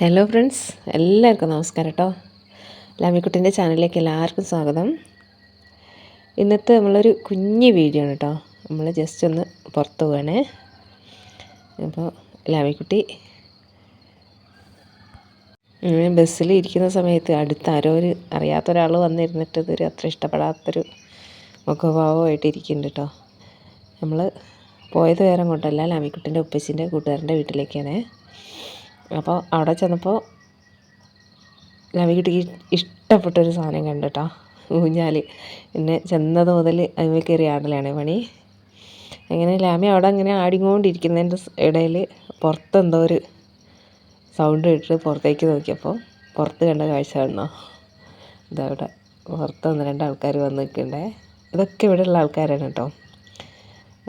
Hello friends, എല്ലാവർക്കും നമസ്കാരം കേട്ടോ. ലാമിക്കുട്ടിൻ്റെ ചാനലിലേക്ക് എല്ലാവർക്കും സ്വാഗതം. ഇന്നത്തെ നമ്മളൊരു കുഞ്ഞ് വീഡിയോ ആണ് കേട്ടോ. നമ്മൾ ജസ്റ്റ് ഒന്ന് പുറത്ത് പോവാണേ. അപ്പോൾ ലാമിക്കുട്ടി ബസ്സിൽ ഇരിക്കുന്ന സമയത്ത് അടുത്ത് ആരോ അറിയാത്തൊരാൾ വന്നിരുന്നിട്ട് ഇതൊരു അത്ര ഇഷ്ടപ്പെടാത്തൊരു മുഖഭാവമായിട്ട് ഇരിക്കുന്നുണ്ട് കേട്ടോ. നമ്മൾ പോയത് വേറെ കൊണ്ടല്ല, ലാമിക്കുട്ടിൻ്റെ ഉപ്പച്ചിൻ്റെ കൂട്ടുകാരൻ്റെ വീട്ടിലേക്കാണ്. അപ്പോൾ അവിടെ ചെന്നപ്പോൾ ലാമിക്കുട്ടിക്ക് ഇഷ്ടപ്പെട്ടൊരു സാധനം കണ്ടു കേട്ടോ, ഊഞ്ഞാൽ. പിന്നെ ചെന്നത് മുതൽ അതിൽ കയറി ആടലാണ് പണി. അങ്ങനെ ലാമി അവിടെ അങ്ങനെ ആടിക്കൊണ്ടിരിക്കുന്നതിൻ്റെ ഇടയിൽ പുറത്തെന്തോ ഒരു സൗണ്ട് കേട്ടിട്ട് പുറത്തേക്ക് നോക്കിയപ്പോൾ പുറത്ത് കണ്ട കാഴ്ച കാണണോ, ഇതവിടെ പുറത്ത് 1-2 ആൾക്കാർ വന്ന് നിൽക്കണ്ടേ. ഇതൊക്കെ ഇവിടെയുള്ള ആൾക്കാരാണ് കേട്ടോ.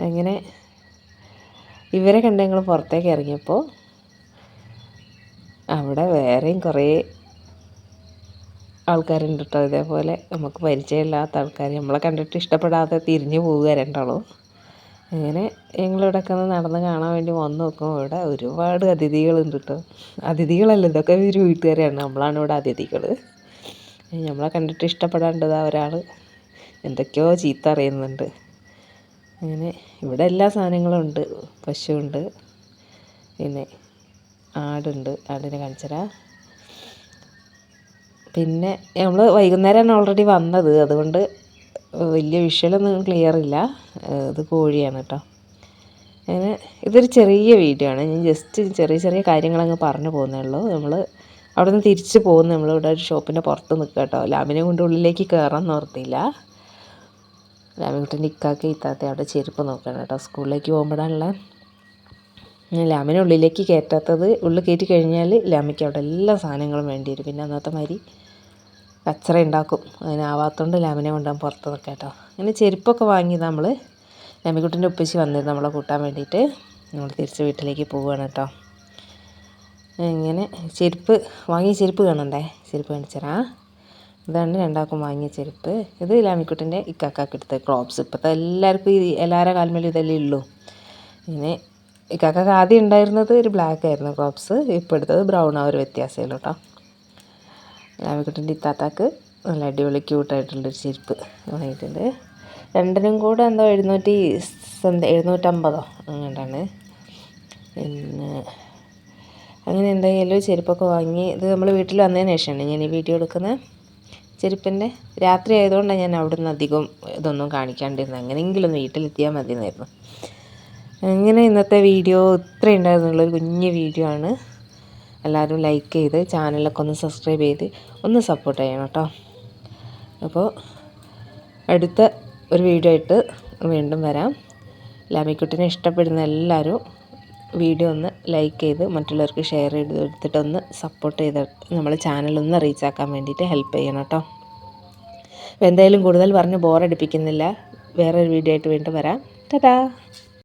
അങ്ങനെ ഇവരെ കണ്ട് ഞങ്ങൾ പുറത്തേക്ക് ഇറങ്ങിയപ്പോൾ അവിടെ വേറെയും കുറേ ആൾക്കാരുണ്ട് കേട്ടോ. ഇതേപോലെ നമുക്ക് പരിചയമില്ലാത്ത ആൾക്കാർ, നമ്മളെ കണ്ടിട്ട് ഇഷ്ടപ്പെടാതെ തിരിഞ്ഞു പോവുക രണ്ടാളും. അങ്ങനെ ഞങ്ങളിവിടെയൊക്കെ ഒന്ന് നടന്ന് കാണാൻ വേണ്ടി വന്ന് നോക്കുമ്പോൾ ഇവിടെ ഒരുപാട് അതിഥികളുണ്ട് കേട്ടോ. അതിഥികളല്ല, ഇതൊക്കെ ഒരു വീട്ടുകാരാണ്, നമ്മളാണ് ഇവിടെ അതിഥികൾ. നമ്മളെ കണ്ടിട്ട് ഇഷ്ടപ്പെടാണ്ടതാ ഒരാൾ എന്തൊക്കെയോ ചീത്ത അറിയുന്നുണ്ട്. അങ്ങനെ ഇവിടെ എല്ലാ സാധനങ്ങളും ഉണ്ട്. പശുവുണ്ട്, പിന്നെ ആടുണ്ട്, ആടിനെ കാണിച്ചരാ. പിന്നെ നമ്മൾ വൈകുന്നേരമാണ് ഓൾറെഡി വന്നത്, അതുകൊണ്ട് വലിയ വിഷ്വലൊന്നും ക്ലിയർ ഇല്ല. ഇത് കോഴിയാണ് കേട്ടോ. അങ്ങനെ ഇതൊരു ചെറിയ വീഡിയോ ആണ്, ഞാൻ ജസ്റ്റ് ചെറിയ ചെറിയ കാര്യങ്ങളങ്ങ് പറഞ്ഞു പോകുന്നേ ഉള്ളൂ. നമ്മൾ അവിടെ നിന്ന് തിരിച്ച് പോകുന്നു, നമ്മളിവിടെ ഒരു ഷോപ്പിൻ്റെ പുറത്ത് നിൽക്കുക കേട്ടോ. ലാമിനെ കൊണ്ട് ഉള്ളിലേക്ക് കയറാൻ ഓർത്തില്ല. ലാമിക്കുട്ടിൻ്റെ ഇക്കാക്ക് ഇത്താത്ത അവിടെ ചെരുപ്പ് നോക്കണം കേട്ടോ, സ്കൂളിലേക്ക് പോകുമ്പോഴാണുള്ള. ലാമിനെ ഉള്ളിലേക്ക് കയറ്റാത്തത്, ഉള്ളിൽ കയറ്റി കഴിഞ്ഞാൽ ലാമിക്ക് അവിടെ എല്ലാ സാധനങ്ങളും വേണ്ടി വരും. പിന്നെ അന്നത്തെ മാതിരി കച്ചറ ഉണ്ടാക്കും, അതിനാവാത്തതുകൊണ്ട് ലാമിനെ കൊണ്ടുപോകാൻ പുറത്ത് നിൽക്കാം കേട്ടോ. അങ്ങനെ ചെരുപ്പൊക്കെ വാങ്ങി നമ്മൾ ലാമിക്കുട്ടിൻ്റെ ഉപ്പച്ചി വന്നിരുന്നു നമ്മളെ കൂട്ടാൻ വേണ്ടിയിട്ട്. നമ്മൾ തിരിച്ച് വീട്ടിലേക്ക് പോവുകയാണ് കേട്ടോ. ഇങ്ങനെ ചെരുപ്പ് വാങ്ങിയ ചെരുപ്പ് കാണണ്ടേ, ചെരുപ്പ് കാണിച്ചരാ. ഇതാണ് രണ്ടാൾക്കും വാങ്ങിയ ചെരുപ്പ്. ഇത് ലാമിക്കുട്ടിൻ്റെ ഇക്കാക്കാക്ക് എടുത്ത ക്രോപ്സ്. ഇപ്പോഴത്തെ എല്ലാവർക്കും എല്ലാവരുടെ കാൽമേലും ഇതല്ലേ ഉള്ളൂ. ഇങ്ങനെ ഇക്കാക്കാക്ക് ആദ്യം ഉണ്ടായിരുന്നത് ഒരു ബ്ലാക്ക് ആയിരുന്നു ക്രോപ്സ്, ഇപ്പോൾ എടുത്തത് ബ്രൗൺ. ആ ഒരു വ്യത്യാസമേ ഉള്ളൂ കേട്ടോ. ലാമിക്കുട്ടിൻ്റെ ഇത്താത്താക്ക് നല്ല അടിപൊളി ക്യൂട്ടായിട്ടുള്ളൊരു ചെരുപ്പ് വാങ്ങിയിട്ടുണ്ട്. രണ്ടിനും കൂടെ എന്തോ 750 അങ്ങോട്ടാണ്. പിന്നെ അങ്ങനെ എന്തായാലും ചെരുപ്പൊക്കെ വാങ്ങി. ഇത് നമ്മൾ വീട്ടിൽ വന്നതിന് ശേഷമാണ് ഞാൻ ഈ വീഡിയോ എടുക്കുന്നത്. ചെരുപ്പിൻ്റെ രാത്രി ആയതുകൊണ്ടാണ് ഞാൻ അവിടെ നിന്ന് അധികം ഇതൊന്നും കാണിക്കാണ്ടിരുന്നത്, എങ്ങനെയെങ്കിലും വീട്ടിലെത്തിയാൽ മതി എന്നായിരുന്നു. അങ്ങനെ ഇന്നത്തെ വീഡിയോ ഇത്രയും ഉണ്ടായിരുന്നുള്ളൊരു കുഞ്ഞ് വീഡിയോ ആണ്. എല്ലാവരും ലൈക്ക് ചെയ്ത് ചാനലൊക്കെ ഒന്ന് സബ്സ്ക്രൈബ് ചെയ്ത് ഒന്ന് സപ്പോർട്ട് ചെയ്യണം കേട്ടോ. അപ്പോൾ അടുത്ത ഒരു വീഡിയോ ആയിട്ട് വീണ്ടും വരാം. ലാമിക്കുട്ടിനെ ഇഷ്ടപ്പെടുന്ന എല്ലാവരും വീഡിയോ ഒന്ന് ലൈക്ക് ചെയ്ത് മറ്റുള്ളവർക്ക് ഷെയർ ചെയ്ത് എടുത്തിട്ടൊന്ന് സപ്പോർട്ട് ചെയ്ത് നമ്മളെ ചാനലൊന്ന് റീച്ചാക്കാൻ വേണ്ടിയിട്ട് ഹെൽപ്പ് ചെയ്യണം കേട്ടോ. അപ്പോൾ എന്തായാലും കൂടുതൽ പറഞ്ഞ് ബോറടിപ്പിക്കുന്നില്ല, വേറൊരു വീഡിയോ ആയിട്ട് വീണ്ടും വരാം. ടാറ്റാ.